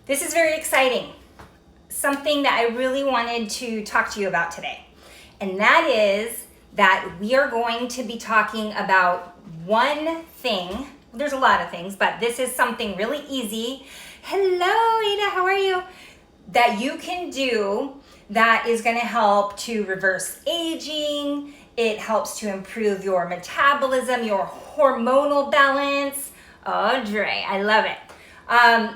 This is very exciting. Something that I really wanted to talk to you about today. And that is that we are going to be talking about one thing. There's a lot of things, but this is something really easy. Hello, Ada, how are you? That you can do that is going to help to reverse aging. It helps to improve your metabolism, your hormonal balance. Oh, Dre, I love it.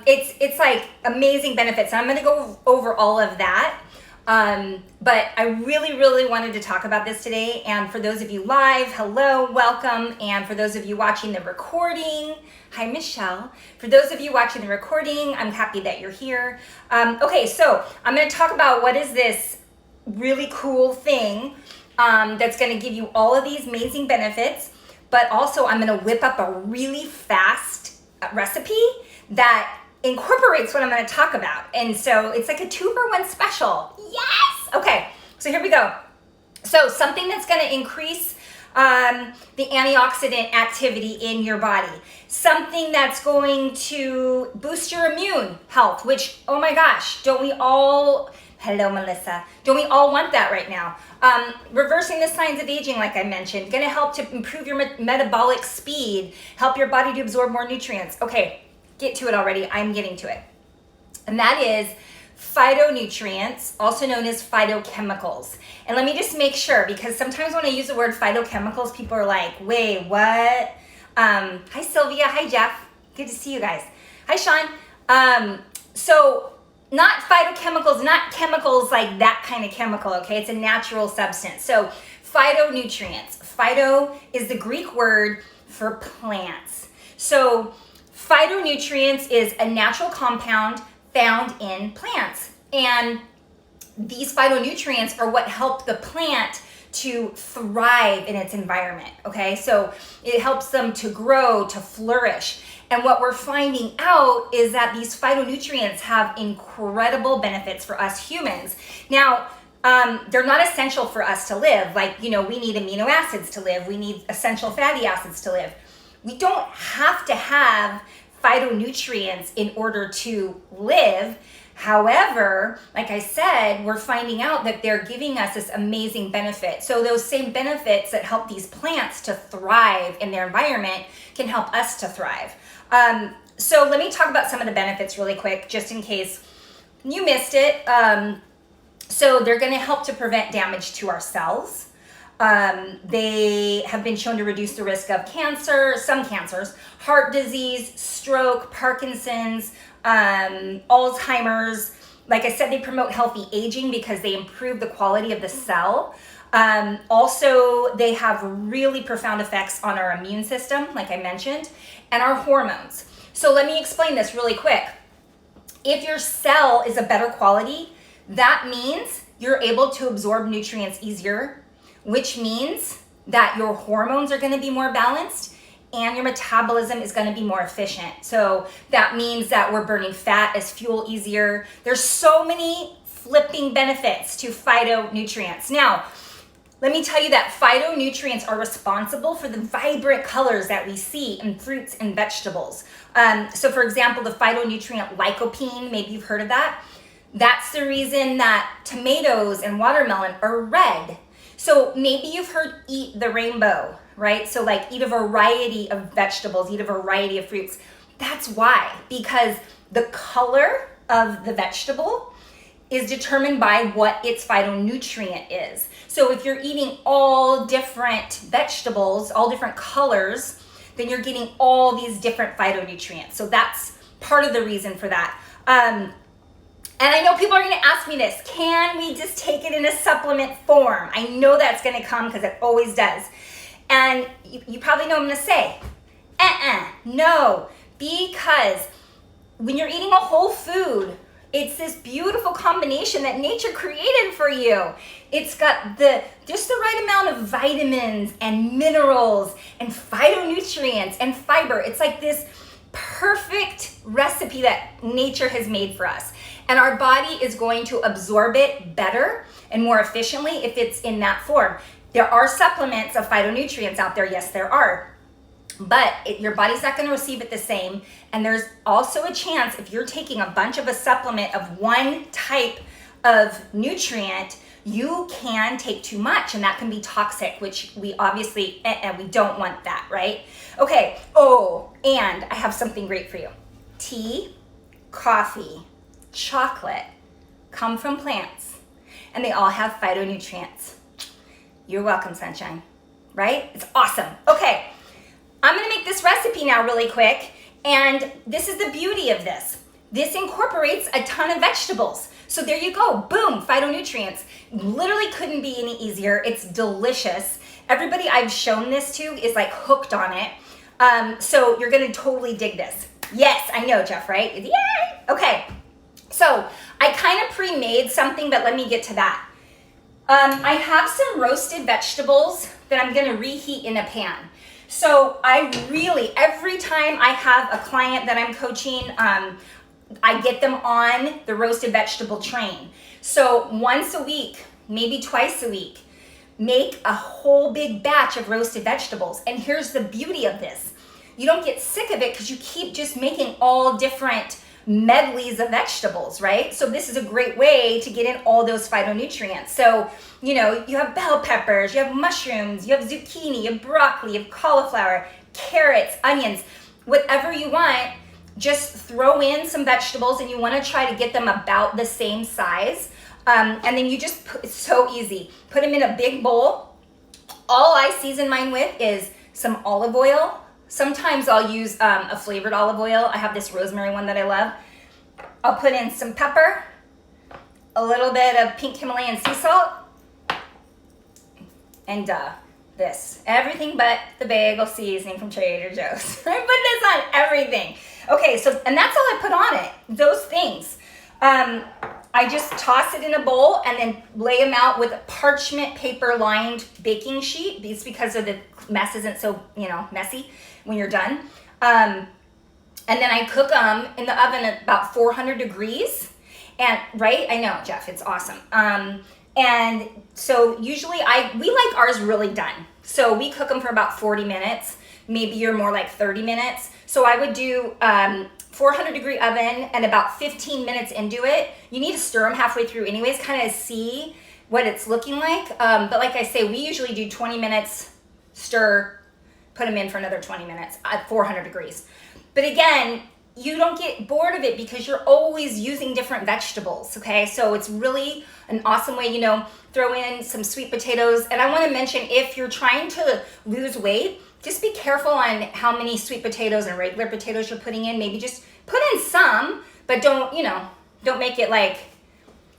It's like amazing benefits. I'm going to go over all of that. But I really wanted to talk about this today. And for those of you live, hello, welcome. And for those of you watching the recording, hi, Michelle. For those of you watching the recording, I'm happy that you're here. Okay, so I'm going to talk about what is this really cool thing that's going to give you all of these amazing benefits. But also I'm going to whip up a really fast recipe that incorporates what I'm going to talk about. And so it's like a 2-for-1 special. Yes! Okay, so here we go. So something that's going to increase the antioxidant activity in your body. Something that's going to boost your immune health, which, oh my gosh, don't we all... Hello, Melissa. Don't we all want that right now? Reversing the signs of aging, like I mentioned, going to help to improve your metabolic speed, help your body to absorb more nutrients. Okay, get to it already. I'm getting to it. And that is phytonutrients, also known as phytochemicals. And let me just make sure, because sometimes when I use the word phytochemicals, people are like, wait, what? Hi, Sylvia. Hi, Jeff. Good to see you guys. Hi, Sean. So not phytochemicals, not chemicals like that kind of chemical, okay? It's a natural substance. So phytonutrients. Phyto is the Greek word for plants. So phytonutrients is a natural compound found in plants. And these phytonutrients are what help the plant to thrive in its environment, okay? So it helps them to grow, to flourish. And what we're finding out is that these phytonutrients have incredible benefits for us humans. Now, they're not essential for us to live. Like, we need amino acids to live. We need essential fatty acids to live. We don't have to have phytonutrients in order to live. However, like I said, we're finding out that they're giving us this amazing benefit. So those same benefits that help these plants to thrive in their environment can help us to thrive. So let me talk about some of the benefits really quick, just in case you missed it. So they're going to help to prevent damage to our cells. They have been shown to reduce the risk of cancer, some cancers, heart disease, stroke, Parkinson's, Alzheimer's. Like I said, they promote healthy aging because they improve the quality of the cell. Also, they have really profound effects on our immune system, like I mentioned, and our hormones. So let me explain this really quick. If your cell is a better quality, that means you're able to absorb nutrients easier, which means that your hormones are going to be more balanced and your metabolism is going to be more efficient. So that means that we're burning fat as fuel easier. There's so many flipping benefits to phytonutrients. Now, let me tell you that phytonutrients are responsible for the vibrant colors that we see in fruits and vegetables. So for example, the phytonutrient lycopene, maybe you've heard of that. That's the reason that tomatoes and watermelon are red. So maybe you've heard eat the rainbow, right? So like eat a variety of vegetables, eat a variety of fruits. That's why, because the color of the vegetable is determined by what its phytonutrient is. So if you're eating all different vegetables, all different colors, then you're getting all these different phytonutrients. So that's part of the reason for that. And I know people are going to ask me this, can we just take it in a supplement form? I know that's going to come because it always does. And you probably know what I'm going to say. No, because when you're eating a whole food, it's this beautiful combination that nature created for you. It's got just the right amount of vitamins and minerals and phytonutrients and fiber. It's like this perfect recipe that nature has made for us. And our body is going to absorb it better and more efficiently if it's in that form. There are supplements of phytonutrients out there. Yes, there are. but your body's not going to receive it the same. And there's also a chance if you're taking a bunch of a supplement of one type of nutrient, you can take too much, and that can be toxic, which we obviously, and we don't want that, right? Okay, oh, and I have something great for you. Tea, coffee, chocolate come from plants, and they all have phytonutrients. You're welcome, sunshine, right? It's awesome. Okay, I'm gonna make this recipe now really quick, and this is the beauty of this. This incorporates a ton of vegetables. So there you go, boom, phytonutrients. Literally couldn't be any easier. It's delicious. Everybody I've shown this to is like hooked on it. So you're gonna totally dig this. Yes, I know, Jeff, right? Yay! Okay, so I kind of pre-made something, but let me get to that. I have some roasted vegetables that I'm gonna reheat in a pan. So I really, every time I have a client that I'm coaching, I get them on the roasted vegetable train. So once a week, maybe twice a week, make a whole big batch of roasted vegetables. And here's the beauty of this. You don't get sick of it because you keep just making all different medleys of vegetables, right? So this is a great way to get in all those phytonutrients. So, you know, you have bell peppers, you have mushrooms, you have zucchini, you have broccoli, you have cauliflower, carrots, onions, whatever you want. Just throw in some vegetables, and you want to try to get them about the same size. And then you just, it's so easy. Put them in a big bowl. All I season mine with is some olive oil. Sometimes I'll use a flavored olive oil. I have this rosemary one that I love. I'll put in some pepper, a little bit of pink Himalayan sea salt, and this. Everything but the bagel seasoning from Trader Joe's. I put this on everything. Okay, so, and that's all I put on it, those things. I just toss it in a bowl and then lay them out with a parchment paper lined baking sheet. It's because of the mess isn't so, messy when you're done. And then I cook them in the oven at about 400 degrees. And, right? I know, Jeff, it's awesome. And so usually we like ours really done. So we cook them for about 40 minutes. Maybe you're more like 30 minutes. So I would do 400 degree oven, and about 15 minutes into it, you need to stir them halfway through anyways, kind of see what it's looking like. But like I say, we usually do 20 minutes, stir, put them in for another 20 minutes at 400 degrees. But again, you don't get bored of it because you're always using different vegetables, okay? So it's really an awesome way, throw in some sweet potatoes. And I want to mention, if you're trying to lose weight, just be careful on how many sweet potatoes and regular potatoes you're putting in. Maybe just put in some, but don't make it like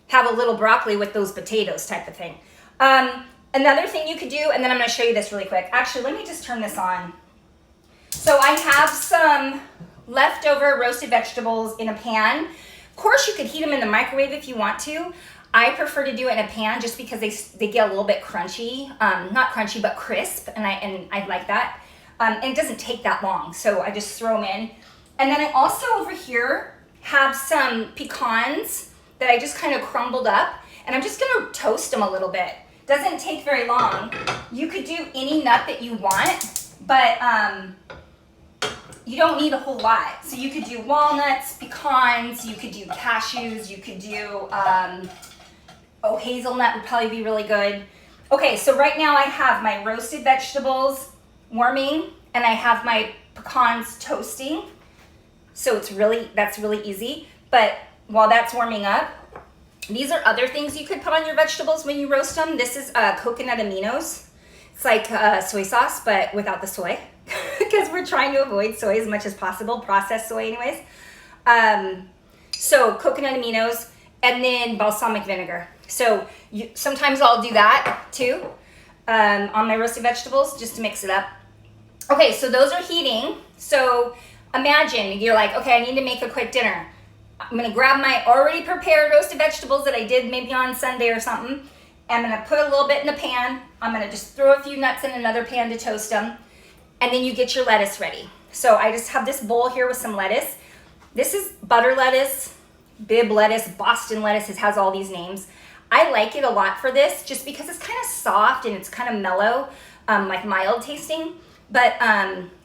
have a little broccoli with those potatoes type of thing. Another thing you could do, and then I'm going to show you this really quick. Actually, let me just turn this on. So I have some leftover roasted vegetables in a pan. Of course, you could heat them in the microwave if you want to. I prefer to do it in a pan just because they get a little bit crunchy, not crunchy, but crisp, and I like that. And it doesn't take that long, so I just throw them in. And then I also over here have some pecans that I just kind of crumbled up, and I'm just gonna toast them a little bit. Doesn't take very long. You could do any nut that you want, but you don't need a whole lot. So you could do walnuts, pecans, you could do cashews, you could do, hazelnut would probably be really good. Okay, so right now I have my roasted vegetables warming, and I have my pecans toasting. So that's really easy. But while that's warming up, these are other things you could put on your vegetables when you roast them. This is coconut aminos. It's like soy sauce, but without the soy, because we're trying to avoid soy as much as possible, processed soy anyways. So coconut aminos, and then balsamic vinegar. So sometimes I'll do that too on my roasted vegetables just to mix it up. Okay, so those are heating. So imagine you're like, okay, I need to make a quick dinner. I'm gonna grab my already prepared roasted vegetables that I did maybe on Sunday or something. I'm gonna put a little bit in the pan. I'm gonna just throw a few nuts in another pan to toast them. And then you get your lettuce ready. So I just have this bowl here with some lettuce. This is butter lettuce, Bibb lettuce, Boston lettuce. It has all these names. I like it a lot for this just because it's kind of soft and it's kind of mellow, like mild tasting. But,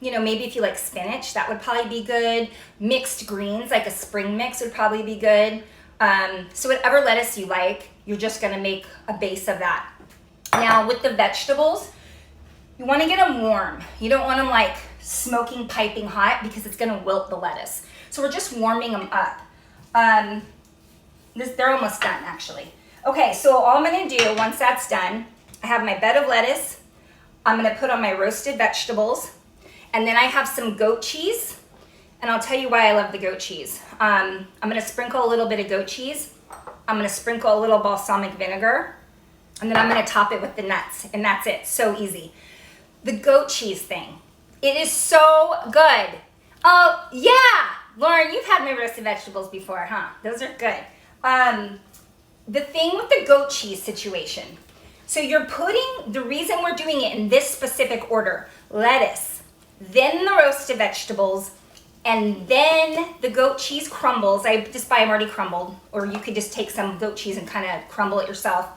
maybe if you like spinach, that would probably be good. Mixed greens, like a spring mix would probably be good. So whatever lettuce you like, you're just gonna make a base of that. Now with the vegetables, you wanna get them warm. You don't want them like smoking, piping hot because it's gonna wilt the lettuce. So we're just warming them up. They're almost done actually. Okay, so all I'm gonna do once that's done, I have my bed of lettuce. I'm gonna put on my roasted vegetables, and then I have some goat cheese, and I'll tell you why I love the goat cheese. I'm gonna sprinkle a little bit of goat cheese. I'm gonna sprinkle a little balsamic vinegar, and then I'm gonna top it with the nuts, and that's it, so easy. The goat cheese thing, it is so good. Oh, yeah, Lauren, you've had my roasted vegetables before, huh? Those are good. The thing with the goat cheese situation, so you're putting, the reason we're doing it in this specific order, lettuce, then the roasted vegetables, and then the goat cheese crumbles. I just buy them already crumbled, or you could just take some goat cheese and kind of crumble it yourself.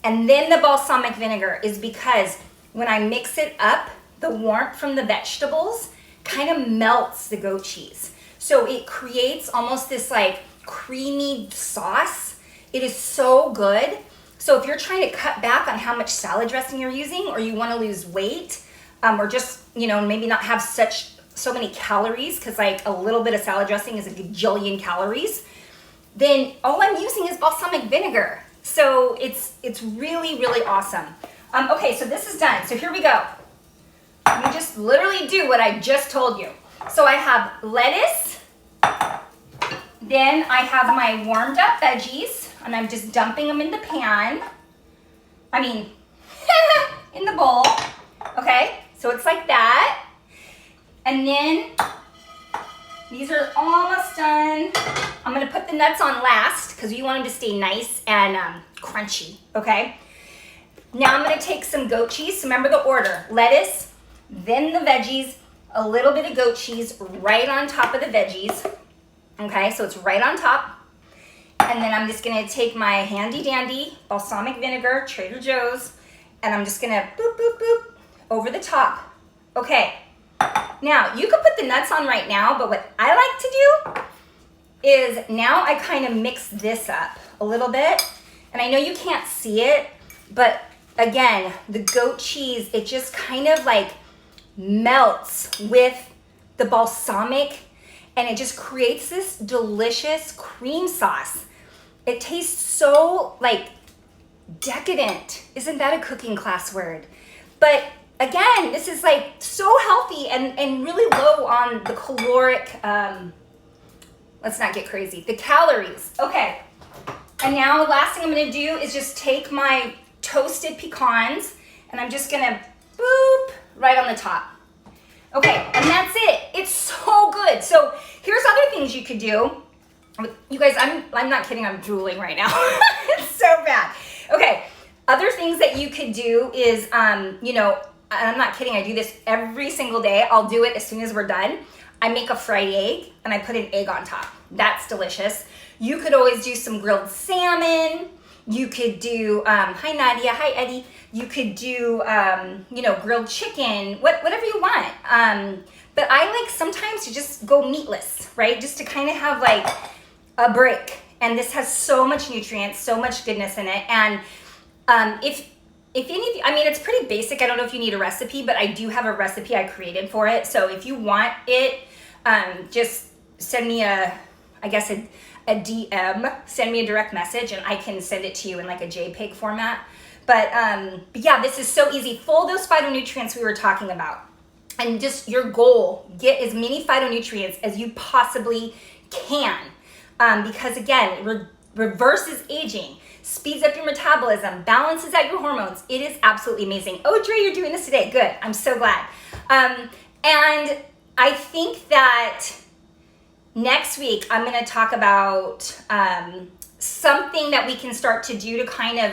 And then the balsamic vinegar is because when I mix it up, the warmth from the vegetables kind of melts the goat cheese. So it creates almost this like creamy sauce. It is so good. So if you're trying to cut back on how much salad dressing you're using, or you want to lose weight, or just, maybe not have so many calories, because like a little bit of salad dressing is a gajillion calories, then all I'm using is balsamic vinegar. So it's really, really awesome. Okay, so this is done. So here we go. You just literally do what I just told you. So I have lettuce, then I have my warmed up veggies, and I'm just dumping them in the pan. In the bowl. Okay, so it's like that. And then these are almost done. I'm gonna put the nuts on last because you want them to stay nice and crunchy, okay? Now I'm gonna take some goat cheese. So remember the order, lettuce, then the veggies, a little bit of goat cheese right on top of the veggies. Okay, so it's right on top. And then I'm just gonna take my handy dandy balsamic vinegar, Trader Joe's, and I'm just gonna boop, boop, boop over the top. Okay, now you could put the nuts on right now, but what I like to do is now I kind of mix this up a little bit. And I know you can't see it, but again, the goat cheese, it just kind of like melts with the balsamic, and it just creates this delicious cream sauce. It tastes so like decadent. Isn't that a cooking class word? But again, this is like so healthy and really low on the caloric, let's not get crazy, the calories. Okay, and now the last thing I'm gonna do is just take my toasted pecans, and I'm just gonna boop right on the top. Okay, and that's it. It's so good. So here's other things you could do. You guys, I'm not kidding, I'm drooling right now. It's so bad. Okay, other things that you could do is, and I'm not kidding, I do this every single day. I'll do it as soon as we're done. I make a fried egg and I put an egg on top. That's delicious. You could always do some grilled salmon. You could do, hi Nadia, hi Eddie. You could do, grilled chicken, whatever you want. But I like sometimes to just go meatless, right? Just to kind of have like a break. And this has so much nutrients, so much goodness in it. And if any of you, it's pretty basic. I don't know if you need a recipe, but I do have a recipe I created for it. So if you want it, just send me a DM, send me a direct message, and I can send it to you in like a JPEG format. But yeah, this is so easy. Full those phytonutrients we were talking about. And just your goal, get as many phytonutrients as you possibly can. Because again, it reverses aging, speeds up your metabolism, balances out your hormones. It is absolutely amazing. Oh, Dre, you're doing this today. Good. I'm so glad. And I think that next week I'm going to talk about something that we can start to do to kind of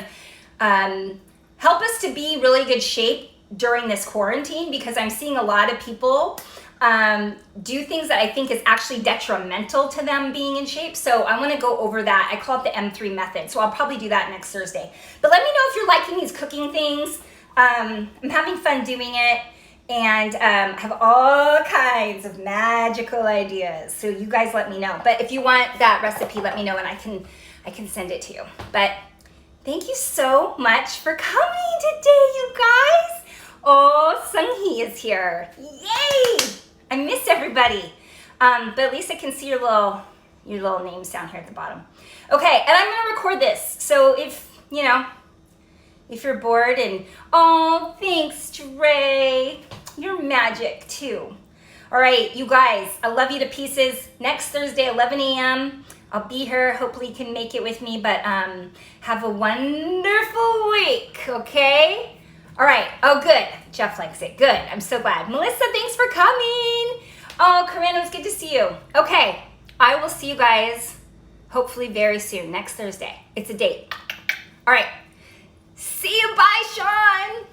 help us to be really good shape during this quarantine, because I'm seeing a lot of people do things that I think is actually detrimental to them being in shape. So I want to go over that. I call it the M3 method. So I'll probably do that next Thursday. But let me know if you're liking these cooking things. I'm having fun doing it. and have all kinds of magical ideas. So you guys let me know. But if you want that recipe, let me know and I can send it to you. But thank you so much for coming today, you guys. Oh, Sung-hee is here. Yay! I missed everybody. But at least I can see your little names down here at the bottom. Okay, and I'm gonna record this. So if you're bored and, oh, thanks, Dre. You're magic too. All right, you guys, I love you to pieces. Next Thursday, 11 a.m. I'll be here. Hopefully you can make it with me, but have a wonderful week, okay? All right, oh, good. Jeff likes it. Good, I'm so glad. Melissa, thanks for coming. Oh, Corinne, it was good to see you. Okay, I will see you guys hopefully very soon, next Thursday. It's a date. All right, see you. Bye, Sean.